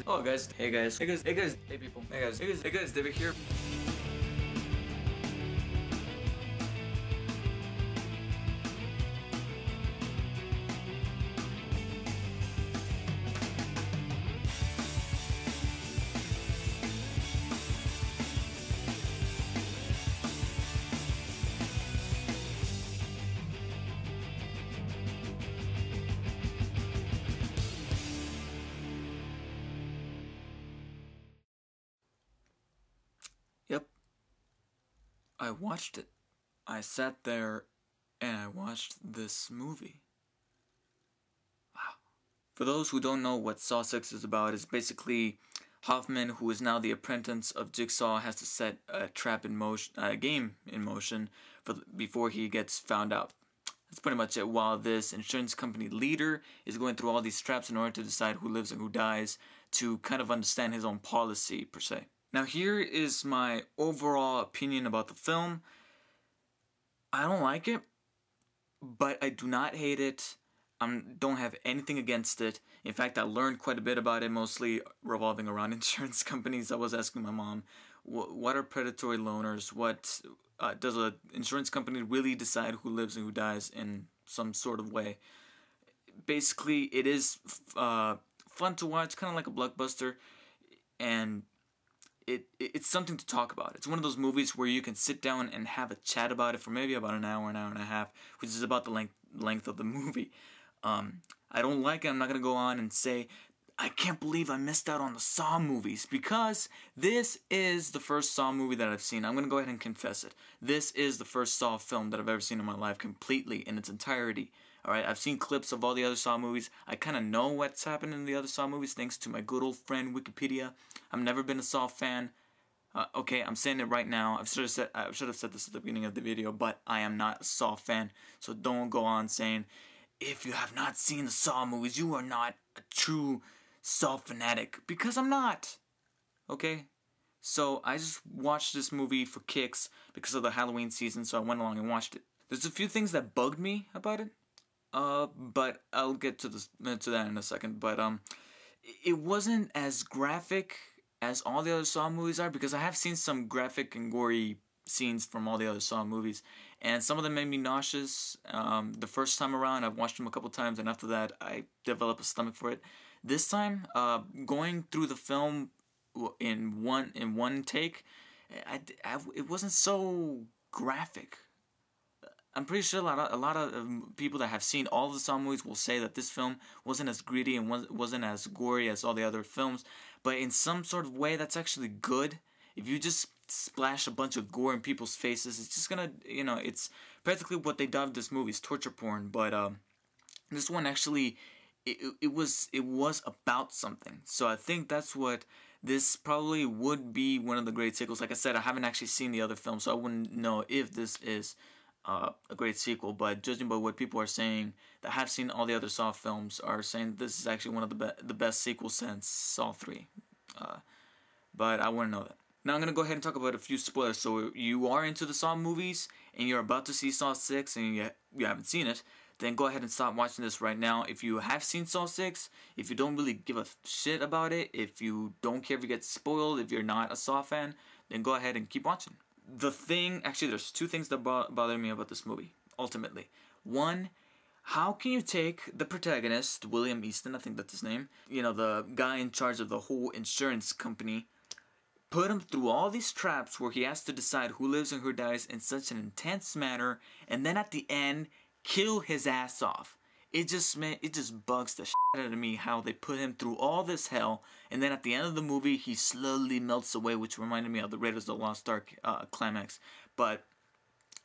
oh guys, hey guys, hey people, hey guys, David here. Yep, I watched it. I sat there and I watched this movie. Wow. For those who don't know what Saw 6 is about, it's basically Hoffman, who is now the apprentice of Jigsaw, has to set a game in motion before he gets found out. That's pretty much it, while this insurance company leader is going through all these traps in order to decide who lives and who dies, to kind of understand his own policy, per se. Now here is my overall opinion about the film. I don't like it, but I do not hate it. I don't have anything against it. In fact, I learned quite a bit about it, mostly revolving around insurance companies. I was asking my mom, what are predatory loaners? What does an insurance company really decide who lives and who dies in some sort of way? Basically, it is fun to watch, kind of like a blockbuster, and it's something to talk about. It's one of those movies where you can sit down and have a chat about it for maybe about an hour and a half, which is about the length of the movie. I don't like it. I'm not going to go on and say, I can't believe I missed out on the Saw movies, because this is the first Saw movie that I've seen. I'm going to go ahead and confess it. This is the first Saw film that I've ever seen in my life completely, in its entirety. Alright, I've seen clips of all the other Saw movies. I kind of know what's happened in the other Saw movies thanks to my good old friend Wikipedia. I've never been a Saw fan. Okay, I'm saying it right now. I should have said this at the beginning of the video, but I am not a Saw fan. So don't go on saying, if you have not seen the Saw movies, you are not a true Saw fanatic. Because I'm not. Okay? So I just watched this movie for kicks because of the Halloween season, so I went along and watched it. There's a few things that bugged me about it. But I'll get to that in a second. But it wasn't as graphic as all the other Saw movies are, because I have seen some graphic and gory scenes from all the other Saw movies, and some of them made me nauseous. The first time around, I've watched them a couple times, and after that, I developed a stomach for it. This time, going through the film in one take, it wasn't so graphic. I'm pretty sure a lot of people that have seen all of the Saw movies will say that this film wasn't as gritty and wasn't as gory as all the other films, but in some sort of way that's actually good. If you just splash a bunch of gore in people's faces, it's just gonna, it's practically what they dubbed this movie, is torture porn. But this one actually, it was about something. So I think that's what this probably would be, one of the great sequels. Like I said, I haven't actually seen the other film, so I wouldn't know if this is a great sequel, but judging by what people are saying that have seen all the other Saw films, are saying this is actually one of the best sequels since Saw 3. But I wouldn't know that. Now I'm going to go ahead and talk about a few spoilers. So if you are into the Saw movies and you're about to see Saw 6 and you haven't seen it, then go ahead and stop watching this right now. If you have seen Saw 6, if you don't really give a shit about it, if you don't care if you get spoiled, if you're not a Saw fan, then go ahead and keep watching. Actually there's two things that bother me about this movie, ultimately. One, how can you take the protagonist, William Easton, I think that's his name, the guy in charge of the whole insurance company, put him through all these traps where he has to decide who lives and who dies in such an intense manner, and then at the end, kill his ass off. It just bugs the shit out of me how they put him through all this hell, and then at the end of the movie, he slowly melts away, which reminded me of the Raiders of the Lost Ark climax. But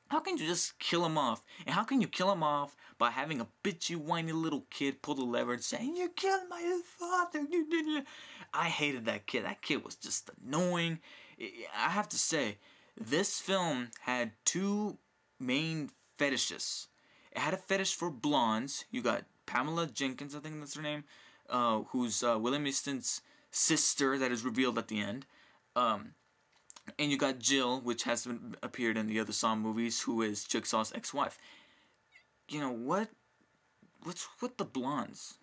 how can you just kill him off? And how can you kill him off by having a bitchy, whiny little kid pull the lever and saying, "You killed my father"? I hated that kid. That kid was just annoying. I have to say, this film had two main fetishes. It had a fetish for blondes. You got Pamela Jenkins, I think that's her name, who's William Easton's sister that is revealed at the end. And you got Jill, which hasn't appeared in the other Saw movies, who is Jigsaw's ex-wife. What's with the blondes?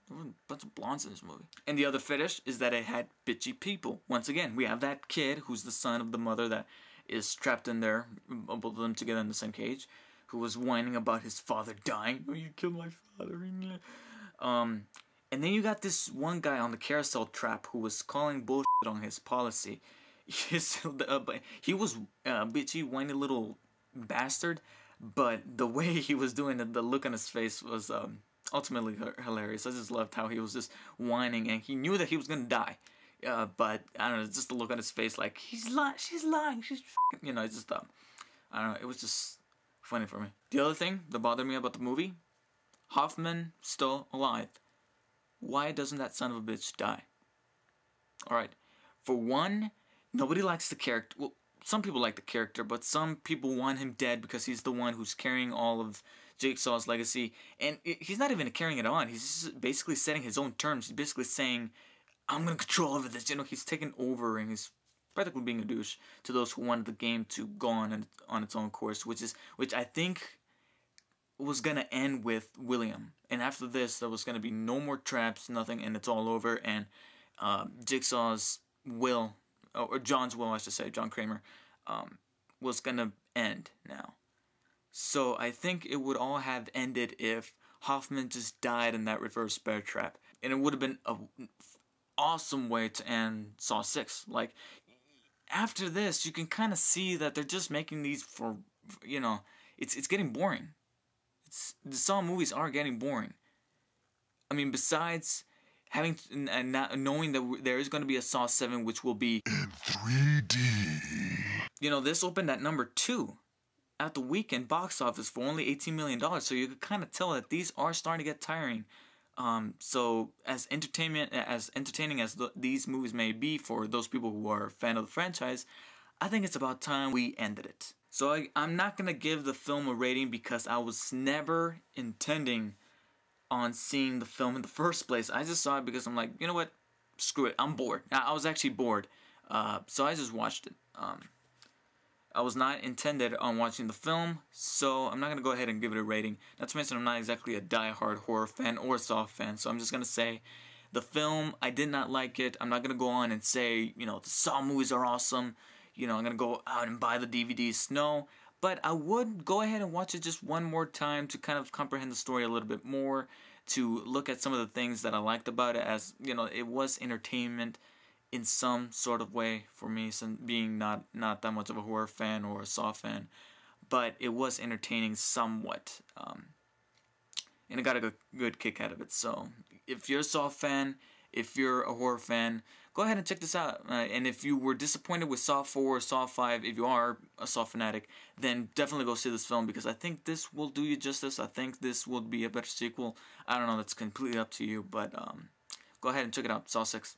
There were a bunch of blondes in this movie. And the other fetish is that it had bitchy people. Once again, we have that kid who's the son of the mother that is trapped in there, both of them together in the same cage, who was whining about his father dying. Oh, you killed my father. And then you got this one guy on the carousel trap who was calling bullshit on his policy. He was a bitchy, whiny little bastard, but the way he was doing it, the look on his face was ultimately hilarious. I just loved how he was just whining, and he knew that he was gonna die. But I don't know, just the look on his face, like she's lying, she's you know, it's just I don't know, it was just funny for me. The other thing that bothered me about the movie, Hoffman still alive. Why doesn't that son of a bitch die? Alright, for one, nobody likes the character. Well, some people like the character, but some people want him dead because he's the one who's carrying all of Jigsaw's legacy. And he's not even carrying it on. He's just basically setting his own terms. He's basically saying, I'm going to control over this. You know, he's taking over and he's practically being a douche to those who wanted the game to go on its own course, which I think was going to end with William. And after this, there was going to be no more traps, nothing, and it's all over. And Jigsaw's will, or John's will, I should say, John Kramer, was going to end now. So I think it would all have ended if Hoffman just died in that reverse bear trap. And it would have been an awesome way to end Saw 6. Like, after this, you can kind of see that they're just making these for, you know, it's getting boring. The Saw movies are getting boring. I mean, besides having and not knowing that there is going to be a Saw 7, which will be in 3D. You know, this opened at number 2 at the weekend box office for only $18 million. So you could kind of tell that these are starting to get tiring. So as entertaining as these movies may be for those people who are a fan of the franchise, I think it's about time we ended it. So I'm not going to give the film a rating because I was never intending on seeing the film in the first place. I just saw it because I'm like, you know what, screw it, I'm bored. I was actually bored, so I just watched it. I was not intended on watching the film, so I'm not going to go ahead and give it a rating. Not to mention I'm not exactly a die-hard horror fan or a Saw fan, so I'm just going to say the film, I did not like it. I'm not going to go on and say, you know, the Saw movies are awesome. You know, I'm going to go out and buy the DVDs. No, but I would go ahead and watch it just one more time to kind of comprehend the story a little bit more, to look at some of the things that I liked about it, as, you know, it was entertainment in some sort of way for me, being not that much of a horror fan or a Saw fan, but it was entertaining somewhat, and I got a good kick out of it. So if you're a Saw fan, if you're a horror fan, go ahead and check this out. And if you were disappointed with Saw 4 or Saw 5, if you are a Saw fanatic, then definitely go see this film, because I think this will do you justice. I think this will be a better sequel. I don't know, that's completely up to you, but go ahead and check it out, Saw 6.